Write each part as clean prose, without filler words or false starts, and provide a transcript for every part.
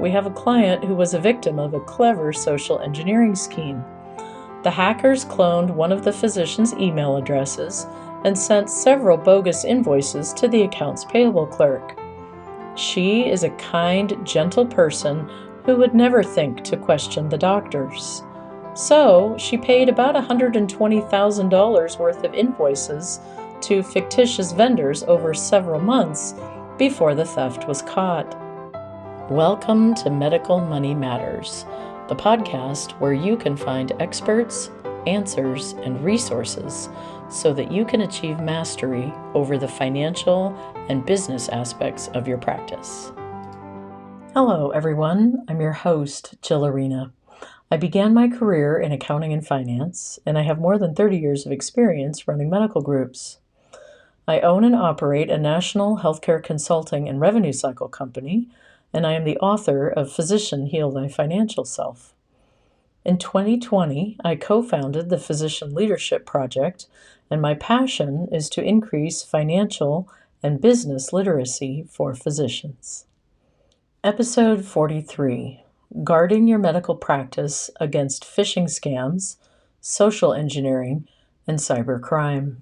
We have a client who was a victim of a clever social engineering scheme. The hackers cloned one of the physician's email addresses and sent several bogus invoices to the accounts payable clerk. She is a kind, gentle person who would never think to question the doctors. So she paid about $120,000 worth of invoices to fictitious vendors over several months before the theft was caught. Welcome to Medical Money Matters, the podcast where you can find experts, answers, and resources so that you can achieve mastery over the financial and business aspects of your practice. Hello, everyone. I'm your host, Jill Arena. I began my career in accounting and finance, and I have more than 30 years of experience running medical groups. I own and operate a national healthcare consulting and revenue cycle company, and I am the author of Physician Heal Thy Financial Self. In 2020, I co-founded the Physician Leadership Project, and my passion is to increase financial and business literacy for physicians. Episode 43, Guarding Your Medical Practice Against Phishing Scams, Social Engineering, and Cybercrime.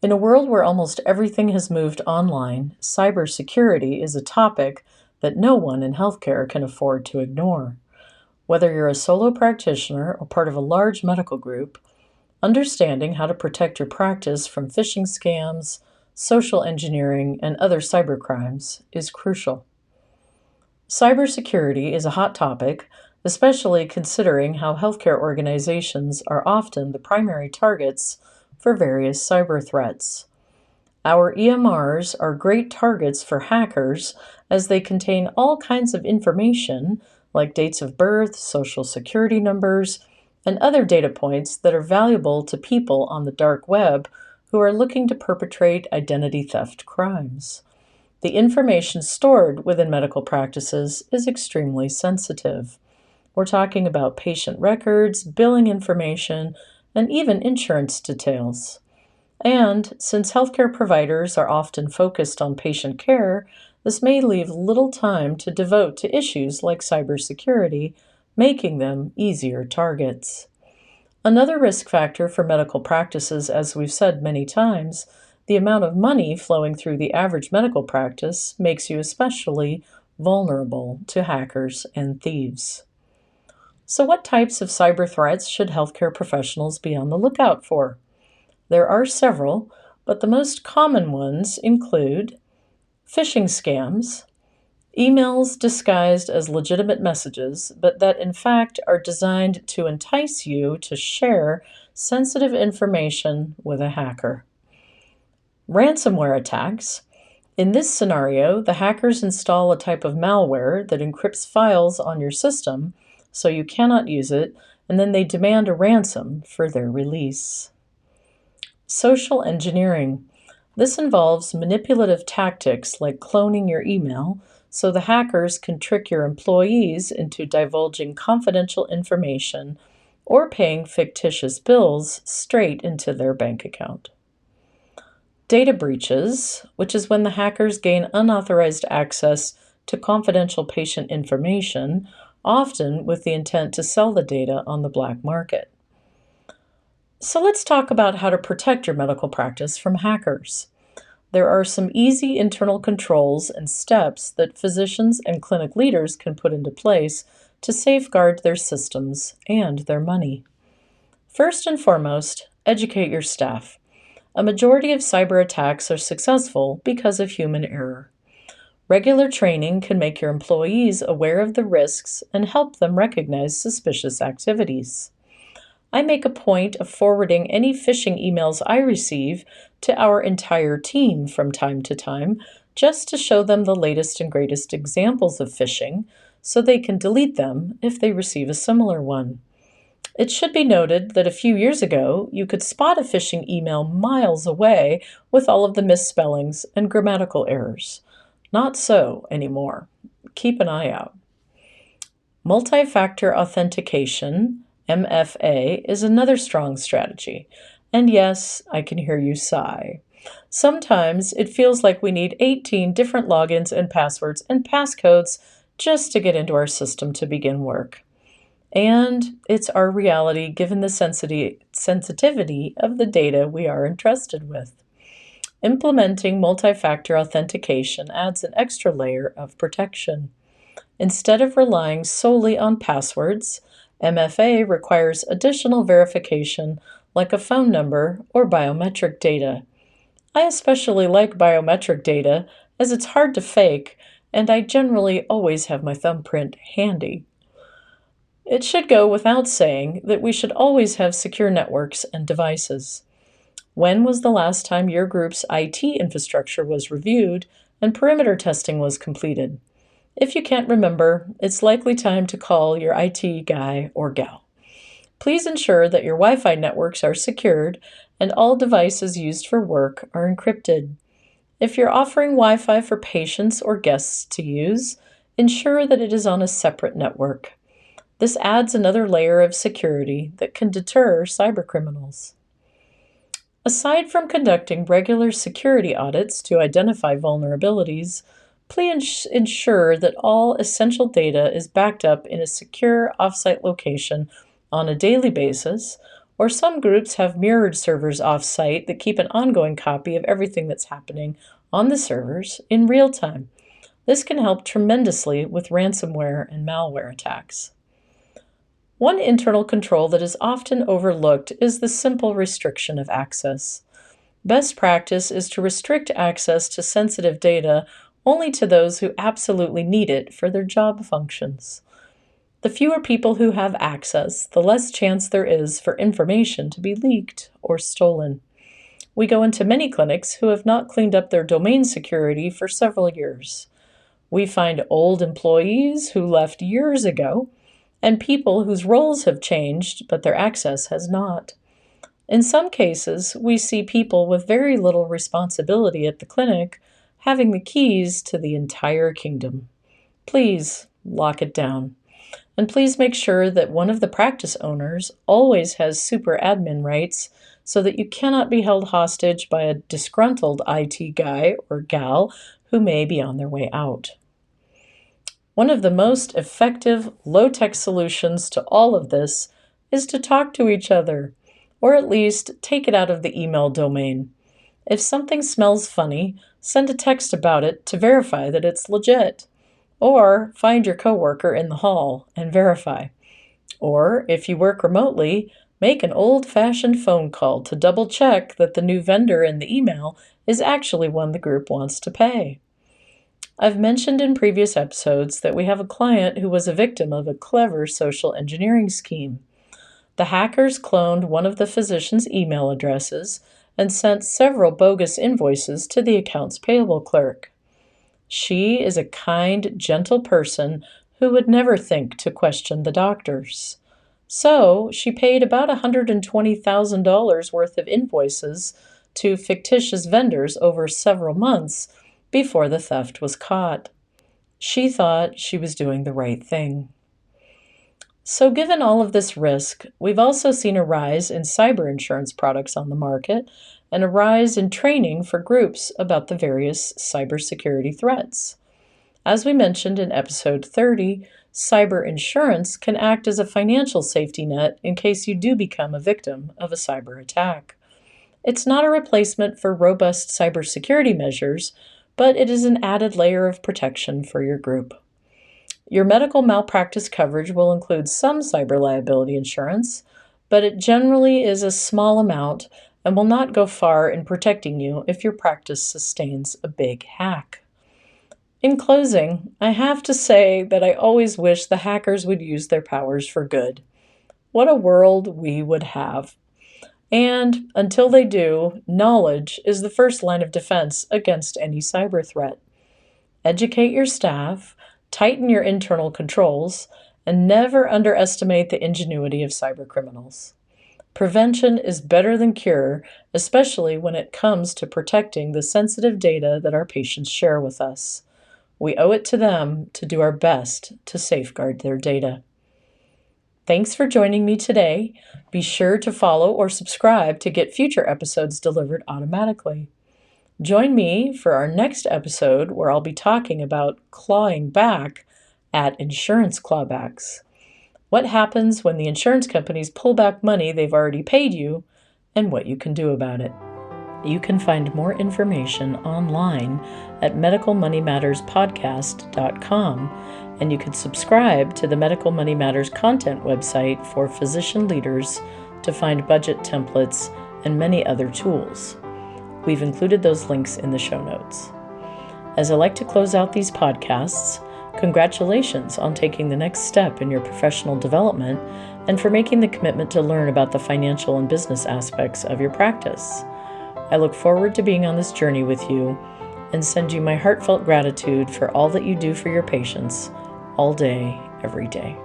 In a world where almost everything has moved online, cybersecurity is a topic that no one in healthcare can afford to ignore. Whether you're a solo practitioner or part of a large medical group, understanding how to protect your practice from phishing scams, social engineering, and other cybercrimes is crucial. Cybersecurity is a hot topic, especially considering how healthcare organizations are often the primary targets for various cyber threats. Our EMRs are great targets for hackers as they contain all kinds of information like dates of birth, social security numbers, and other data points that are valuable to people on the dark web who are looking to perpetrate identity theft crimes. The information stored within medical practices is extremely sensitive. We're talking about patient records, billing information, and even insurance details. And since healthcare providers are often focused on patient care, this may leave little time to devote to issues like cybersecurity, making them easier targets. Another risk factor for medical practices, as we've said many times, the amount of money flowing through the average medical practice makes you especially vulnerable to hackers and thieves. So what types of cyber threats should healthcare professionals be on the lookout for? There are several, but the most common ones include phishing scams, emails disguised as legitimate messages, but that in fact are designed to entice you to share sensitive information with a hacker. Ransomware attacks. In this scenario, the hackers install a type of malware that encrypts files on your system so you cannot use it, and then they demand a ransom for their release. Social engineering. This involves manipulative tactics like cloning your email so the hackers can trick your employees into divulging confidential information or paying fictitious bills straight into their bank account. Data breaches, which is when the hackers gain unauthorized access to confidential patient information, often with the intent to sell the data on the black market. So let's talk about how to protect your medical practice from hackers. There are some easy internal controls and steps that physicians and clinic leaders can put into place to safeguard their systems and their money. First and foremost, educate your staff. A majority of cyber attacks are successful because of human error. Regular training can make your employees aware of the risks and help them recognize suspicious activities. I make a point of forwarding any phishing emails I receive to our entire team from time to time, just to show them the latest and greatest examples of phishing, so they can delete them if they receive a similar one. It should be noted that a few years ago, you could spot a phishing email miles away with all of the misspellings and grammatical errors. Not so anymore. Keep an eye out. Multi-factor authentication, MFA, is another strong strategy. And yes, I can hear you sigh. Sometimes it feels like we need 18 different logins and passwords and passcodes just to get into our system to begin work. And it's our reality given the sensitivity of the data we are entrusted with. Implementing multi-factor authentication adds an extra layer of protection. Instead of relying solely on passwords, MFA requires additional verification like a phone number or biometric data. I especially like biometric data as it's hard to fake, and I generally always have my thumbprint handy. It should go without saying that we should always have secure networks and devices. When was the last time your group's IT infrastructure was reviewed and perimeter testing was completed? If you can't remember, it's likely time to call your IT guy or gal. Please ensure that your Wi-Fi networks are secured and all devices used for work are encrypted. If you're offering Wi-Fi for patients or guests to use, ensure that it is on a separate network. This adds another layer of security that can deter cybercriminals. Aside from conducting regular security audits to identify vulnerabilities, please ensure that all essential data is backed up in a secure offsite location on a daily basis, or some groups have mirrored servers offsite that keep an ongoing copy of everything that's happening on the servers in real time. This can help tremendously with ransomware and malware attacks. One internal control that is often overlooked is the simple restriction of access. Best practice is to restrict access to sensitive data only to those who absolutely need it for their job functions. The fewer people who have access, the less chance there is for information to be leaked or stolen. We go into many clinics who have not cleaned up their domain security for several years. We find old employees who left years ago and people whose roles have changed but their access has not. In some cases, we see people with very little responsibility at the clinic having the keys to the entire kingdom. Please lock it down. And please make sure that one of the practice owners always has super admin rights so that you cannot be held hostage by a disgruntled IT guy or gal who may be on their way out. One of the most effective low-tech solutions to all of this is to talk to each other, or at least take it out of the email domain. If something smells funny, send a text about it to verify that it's legit. Or find your coworker in the hall and verify. Or, if you work remotely, make an old-fashioned phone call to double-check that the new vendor in the email is actually one the group wants to pay. I've mentioned in previous episodes that we have a client who was a victim of a clever social engineering scheme. The hackers cloned one of the physician's email addresses and sent several bogus invoices to the accounts payable clerk. She is a kind, gentle person who would never think to question the doctors. So she paid about $120,000 worth of invoices to fictitious vendors over several months before the theft was caught. She thought she was doing the right thing. So given all of this risk, we've also seen a rise in cyber insurance products on the market and a rise in training for groups about the various cybersecurity threats. As we mentioned in episode 30, cyber insurance can act as a financial safety net in case you do become a victim of a cyber attack. It's not a replacement for robust cybersecurity measures, but it is an added layer of protection for your group. Your medical malpractice coverage will include some cyber liability insurance, but it generally is a small amount and will not go far in protecting you if your practice sustains a big hack. In closing, I have to say that I always wish the hackers would use their powers for good. What a world we would have. And until they do, knowledge is the first line of defense against any cyber threat. Educate your staff, tighten your internal controls, and never underestimate the ingenuity of cybercriminals. Prevention is better than cure, especially when it comes to protecting the sensitive data that our patients share with us. We owe it to them to do our best to safeguard their data. Thanks for joining me today. Be sure to follow or subscribe to get future episodes delivered automatically. Join me for our next episode where I'll be talking about clawing back at insurance clawbacks. What happens when the insurance companies pull back money they've already paid you, and what you can do about it. You can find more information online at medicalmoneymatterspodcast.com, and you can subscribe to the Medical Money Matters content website for physician leaders to find budget templates and many other tools. We've included those links in the show notes. As I like to close out these podcasts, congratulations on taking the next step in your professional development and for making the commitment to learn about the financial and business aspects of your practice. I look forward to being on this journey with you and send you my heartfelt gratitude for all that you do for your patients all day, every day.